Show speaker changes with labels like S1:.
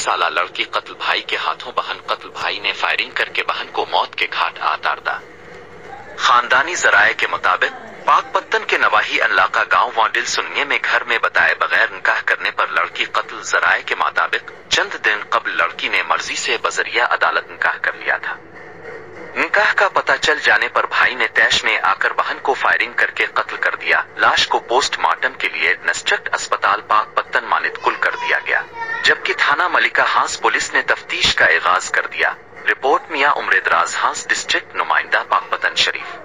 S1: साला लड़की कत्ल, भाई के हाथों बहन कत्ल, भाई ने फायरिंग करके बहन को मौत के घाट उतार दा। खानदानी जराये के मुताबिक पाकपत्तन के नवाही इलाका गांव वाडिल सुनिये में घर में बताए बगैर निकाह करने पर लड़की कत्ल। जराये के मुताबिक चंद दिन कबल लड़की ने मर्जी से बजरिया अदालत निकाह कर लिया था। निकाह का पता चल जाने पर भाई ने तैश में आकर बहन को फायरिंग करके कत्ल कर दिया। लाश को पोस्टमार्टम के लिए डिस्ट्रिक्ट अस्पताल पाकपत्तन मानितकुल कर दिया गया, जबकि थाना मलिका हांस पुलिस ने तफ्तीश का आगाज कर दिया। रिपोर्ट मियां उम्र दराज हांस, डिस्ट्रिक्ट नुमाइंदा पाकपत्तन शरीफ।